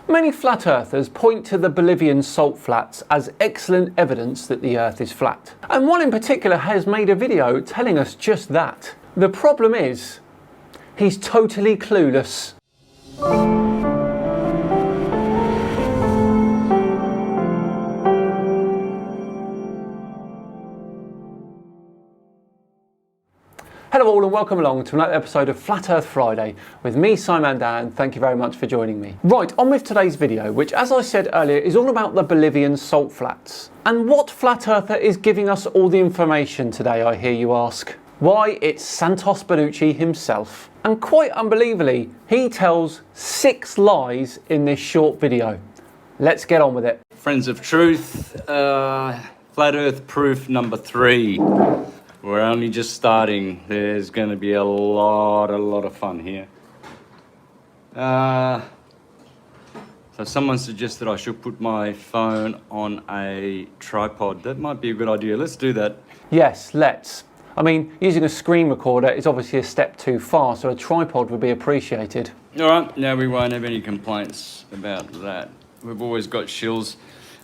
Many flat earthers point to the Bolivian salt flats as excellent evidence that the earth is flat. And one in particular has made a video telling us just that. The problem is, he's totally clueless. Hello all and welcome along to another episode of Flat Earth Friday with me, Simon Dan. Thank you very much for joining me. Right, on with today's video, which as I said earlier is all about the Bolivian salt flats. And what flat earther is giving us all the information today, I hear you ask? Why, it's Santos Bonacci himself. And quite unbelievably, he tells 6 lies in this short video. Let's get on with it. Friends of Truth, Flat Earth proof number 3. We're only just starting. There's going to be a lot of fun here. So someone suggested I should put my phone on a tripod. That might be a good idea. Let's do that. Yes, let's. I mean, using a screen recorder is obviously a step too far, so a tripod would be appreciated. All right, now we won't have any complaints about that. We've always got shills.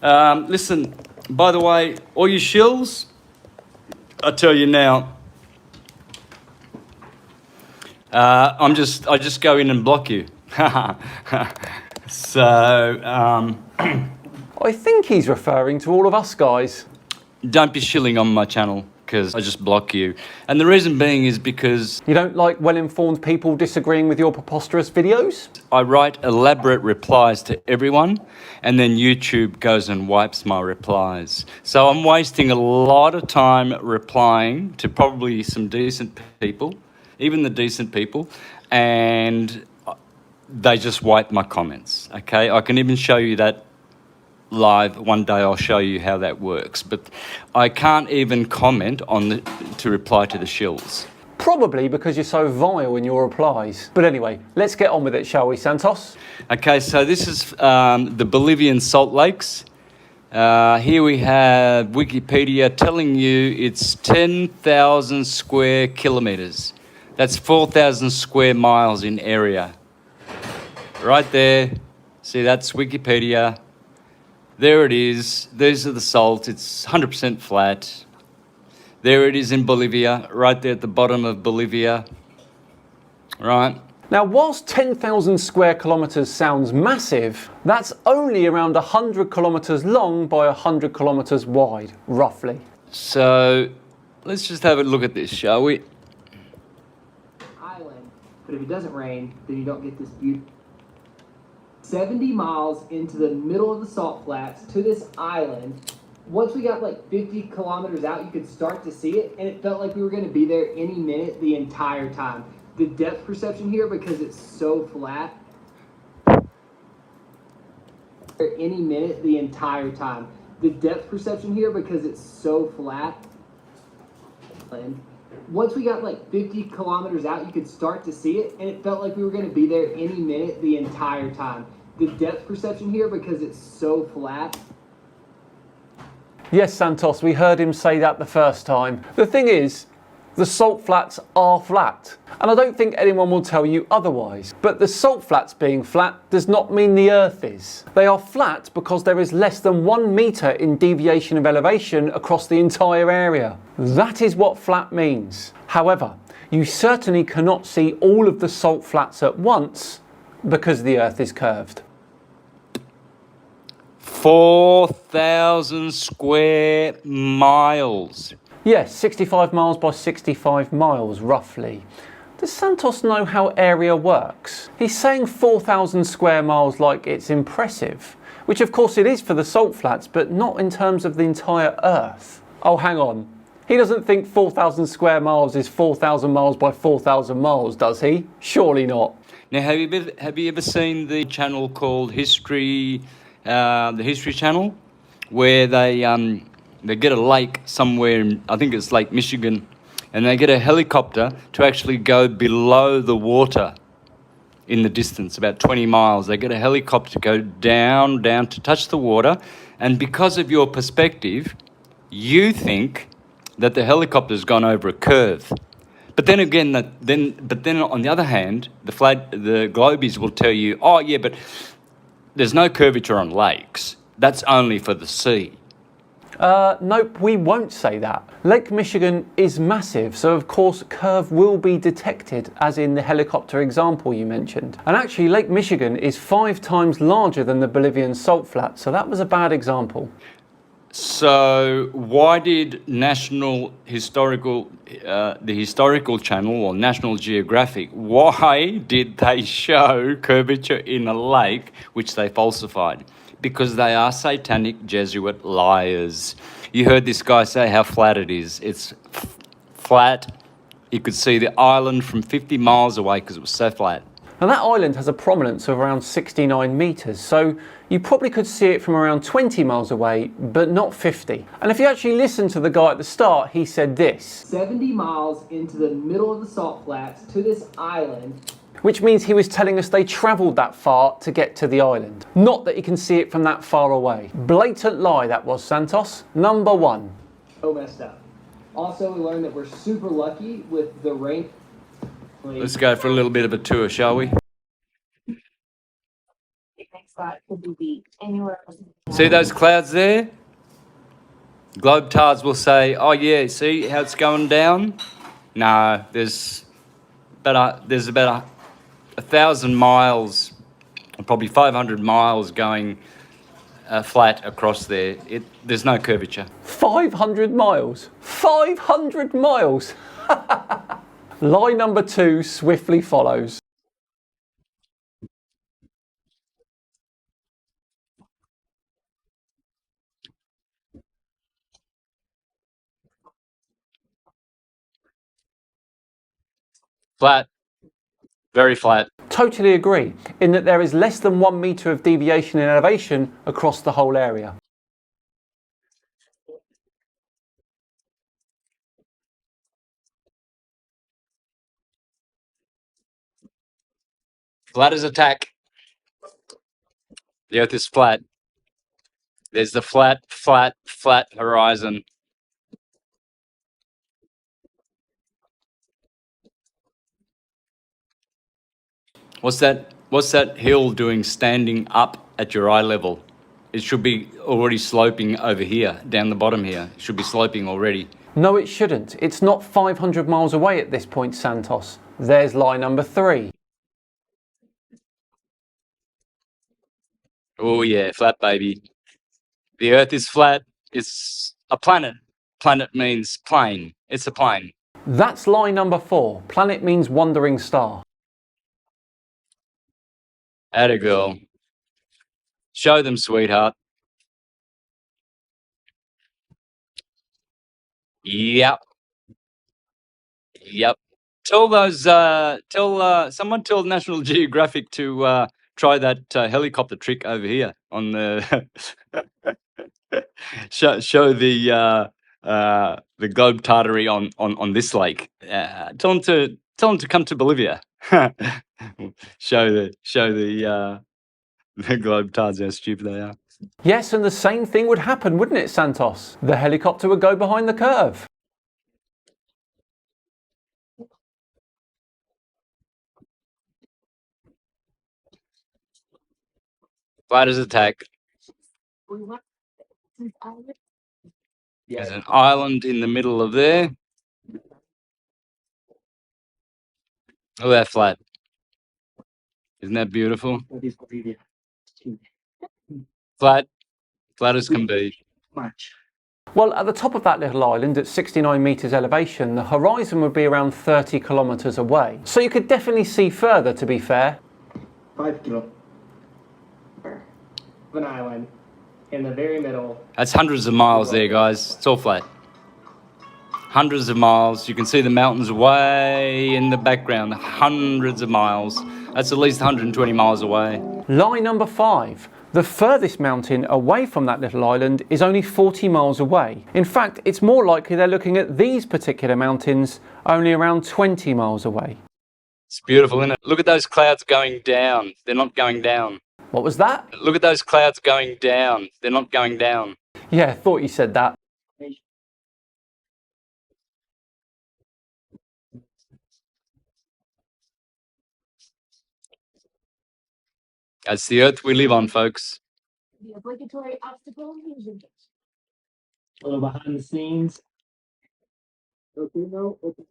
Listen, by the way, all you shills, I tell you now, I just go in and block you. So, I think he's referring to all of us guys. Don't be shilling on my channel, because I just block you. And the reason being is because You don't like well-informed people disagreeing with your preposterous videos? I write elaborate replies to everyone, and then YouTube goes and wipes my replies. So I'm wasting a lot of time replying to probably some decent people, even the decent people, and they just wipe my comments, okay? I can even show you that live. One day I'll show you how that works, but I can't even comment on to reply to the shills. Probably because you're so vile in your replies. But anyway, let's get on with it, shall we, Santos? Okay, so this is the Bolivian salt lakes. Here we have Wikipedia telling you it's 10,000 square kilometers. That's 4,000 square miles in area. Right there. See, that's Wikipedia. There it is. These are the salts. It's 100% flat. There it is in Bolivia, right there at the bottom of Bolivia. Right. Now, whilst 10,000 square kilometres sounds massive, that's only around 100 kilometres long by 100 kilometres wide, roughly. So, let's just have a look at this, shall we? Island, but if it doesn't rain, then you don't get this beauty. 70 miles into the middle of the salt flats to this island. Once we got like 50 kilometers out, you could start to see it, and it felt like we were going to be there any minute the entire time. The depth perception here, because it's so flat, any minute the entire time. The depth perception here, because it's so flat. Once we got like 50 kilometers out, you could start to see it, and it felt like we were going to be there any minute the entire time. The depth perception here, because it's so flat. Yes, Santos, we heard him say that the first time. The thing is, the salt flats are flat, and I don't think anyone will tell you otherwise. But the salt flats being flat does not mean the Earth is. They are flat because there is less than 1 metre in deviation of elevation across the entire area. That is what flat means. However, you certainly cannot see all of the salt flats at once because the Earth is curved. 4,000 square miles. Yes, 65 miles by 65 miles, roughly. Does Santos know how area works? He's saying 4,000 square miles like it's impressive, which of course it is for the salt flats, but not in terms of the entire Earth. Oh, hang on. He doesn't think 4,000 square miles is 4,000 miles by 4,000 miles, does he? Surely not. Now, have you ever seen the channel called History, the History Channel, where they get a lake somewhere in, I think it's Lake Michigan, and they get a helicopter to actually go below the water in the distance, about 20 miles. They get a helicopter to go down to touch the water, and because of your perspective, you think that the helicopter's gone over a curve. But then again, then on the other hand, the globies will tell you, oh yeah, but there's no curvature on lakes. That's only for the sea. Nope, we won't say that. Lake Michigan is massive, so of course curve will be detected, as in the helicopter example you mentioned. And actually Lake Michigan is 5 times larger than the Bolivian salt flat, so that was a bad example. So why did the Historical Channel or National Geographic, why did they show curvature in a lake which they falsified? Because they are satanic Jesuit liars. You heard this guy say how flat it is. It's flat. You could see the island from 50 miles away because it was so flat. Now that island has a prominence of around 69 metres, so you probably could see it from around 20 miles away, but not 50. And if you actually listen to the guy at the start, he said this. 70 miles into the middle of the salt flats to this island. Which means he was telling us they travelled that far to get to the island. Not that you can see it from that far away. Blatant lie that was, Santos. Number 1. Oh, messed up. Also, we learned that we're super lucky with the rain. Let's go for a little bit of a tour, shall we? See those clouds there? Globetards will say, oh yeah, see how it's going down? No, there's about 1,000 miles, probably 500 miles going flat across there. There's no curvature. 500 miles? 500 miles! Lie number 2 swiftly follows. Flat. Very flat. Totally agree, in that there is less than 1 metre of deviation in elevation across the whole area. Flat as a tack. The earth is flat. There's the flat horizon. What's that hill doing standing up at your eye level? It should be already sloping over here, down the bottom here. It should be sloping already. No, it shouldn't. It's not 500 miles away at this point, Santos. There's lie number 3. Oh yeah, flat baby. The earth is flat. It's a planet. Planet means plane. It's a plane. That's lie number 4. Planet means wandering star. Atta girl. Show them, sweetheart. Yep. Yep. Someone tell National Geographic to try that helicopter trick over here on the show the globetardery on this lake. Tell them to come to Bolivia. show the globetards how stupid they are. Yes, and the same thing would happen, wouldn't it, Santos? The helicopter would go behind the curve. Flat as a tack. There's an island in the middle of there. Oh, that flat. Isn't that beautiful? Flat as can be. Well, at the top of that little island at 69 metres elevation, the horizon would be around 30 kilometres away. So you could definitely see further, to be fair. 5 kilometers of an island in the very middle. That's hundreds of miles there, guys. It's all flat. Hundreds of miles. You can see the mountains way in the background. Hundreds of miles. That's at least 120 miles away. Lie number 5. The furthest mountain away from that little island is only 40 miles away. In fact, it's more likely they're looking at these particular mountains only around 20 miles away. It's beautiful, isn't it? Look at those clouds going down. They're not going down. What was that? Look at those clouds going down. They're not going down. Yeah, thought you said that. That's the earth we live on, folks. The obligatory obstacle music. A little behind the scenes. Okay, no, okay.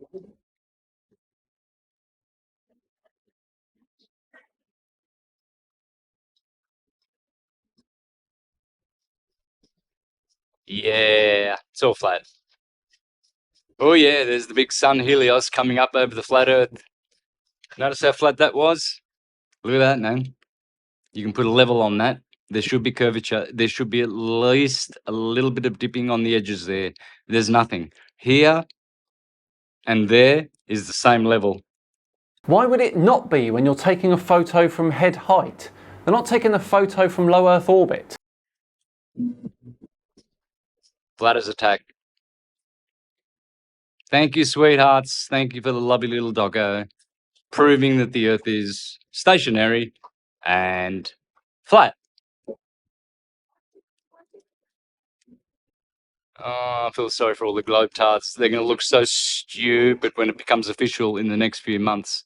Yeah, it's all flat. Oh yeah, there's the big sun Helios coming up over the flat earth. Notice how flat that was? Look at that, man. You can put a level on that. There should be curvature. There should be at least a little bit of dipping on the edges there. There's nothing. Here and there is the same level. Why would it not be when you're taking a photo from head height? They're not taking a photo from low Earth orbit. Flat as a tack. Thank you, sweethearts. Thank you for the lovely little doggo. Proving that the Earth is stationary and flat. Oh, I feel sorry for all the globetards. They're going to look so stupid when it becomes official in the next few months.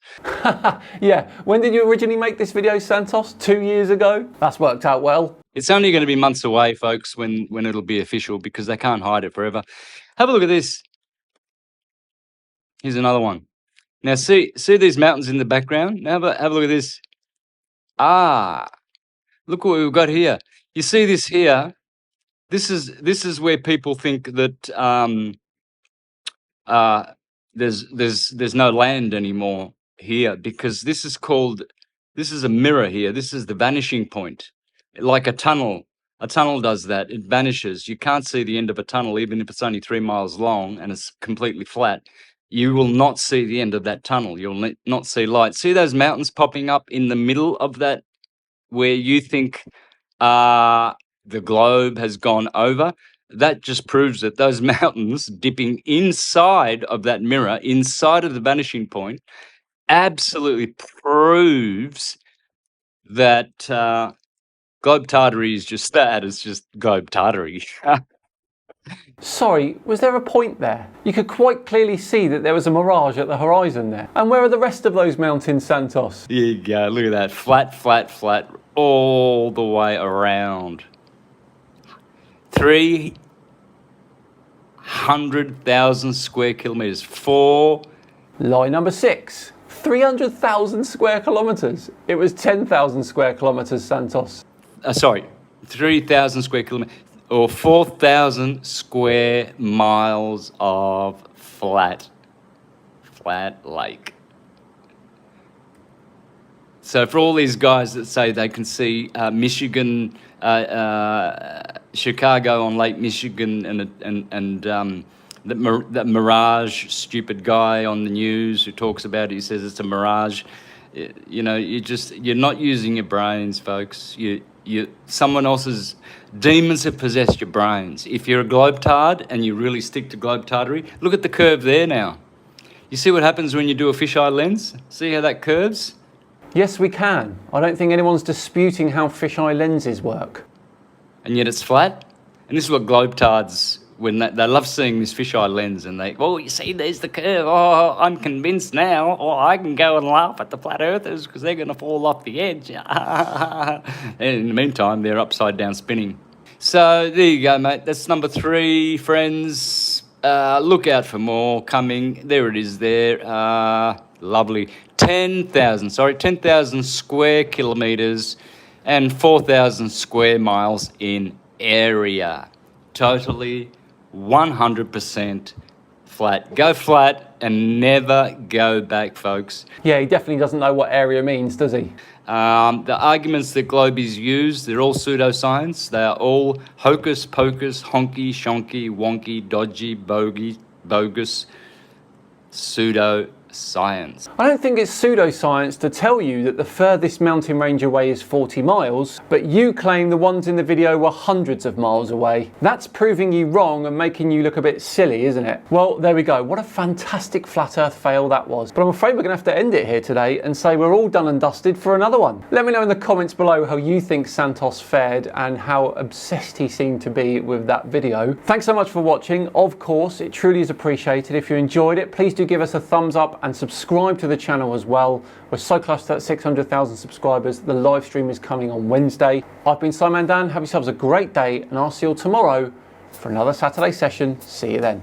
Yeah, when did you originally make this video, Santos? 2 years ago? That's worked out well. It's only going to be months away, folks, when it'll be official, because they can't hide it forever. Have a look at this. Here's another one. Now, see these mountains in the background? Now have a look at this. Ah, look what we've got here. You see this here? This is where people think that there's no land anymore here, because this is a mirror here. This is the vanishing point, like a tunnel. A tunnel does that. It vanishes. You can't see the end of a tunnel, even if it's only 3 miles long and it's completely flat. You will not see the end of that tunnel. You'll not see light. See those mountains popping up in the middle of that, where you think the globe has gone over? That just proves that those mountains dipping inside of that mirror, inside of the vanishing point, absolutely proves that globe-tartery is just that. It's just globe-tartery. Sorry, was there a point there? You could quite clearly see that there was a mirage at the horizon there. And where are the rest of those mountains, Santos? There you go. Look at that. Flat, flat, flat, all the way around. 300,000 square kilometers. Lie number 6. 300,000 square kilometers. It was 10,000 square kilometers, Santos. Sorry, 3,000 square kilometers, or 4,000 square miles of flat lake. So for all these guys that say they can see Michigan, Chicago on Lake Michigan, and that mirage, stupid guy on the news who talks about it, he says it's a mirage. You know, you're not using your brains, folks. Someone else's demons have possessed your brains. If you're a globetard and you really stick to globetardery, look at the curve there now. You see what happens when you do a fisheye lens? See how that curves? Yes, we can. I don't think anyone's disputing how fisheye lenses work. And yet it's flat. And this is what globetards, when they love seeing this fisheye lens, and oh, you see, there's the curve. Oh, I'm convinced now. Oh, I can go and laugh at the flat earthers because they're going to fall off the edge. And in the meantime, they're upside down spinning. So there you go, mate. That's number 3, friends. Look out for more coming. There it is there. Lovely. 10,000 square kilometers and 4,000 square miles in area. Totally 100% flat. Go flat and never go back, folks. Yeah, he definitely doesn't know what area means, does he? The arguments that globies use, they're all pseudoscience. They are all hocus pocus, honky, shonky, wonky, dodgy, bogus, pseudoscience. I don't think it's pseudoscience to tell you that the furthest mountain range away is 40 miles, but you claim the ones in the video were hundreds of miles away. That's proving you wrong and making you look a bit silly, isn't it? Well, there we go. What a fantastic flat earth fail that was. But I'm afraid we're going to have to end it here today and say we're all done and dusted for another one. Let me know in the comments below how you think Santos fared and how obsessed he seemed to be with that video. Thanks so much for watching. Of course, it truly is appreciated. If you enjoyed it, please do give us a thumbs up and subscribe to the channel as well. We're so close to that 600,000 subscribers. The live stream is coming on Wednesday. I've been Simon Dan. Have yourselves a great day, and I'll see you all tomorrow for another Saturday session. See you then.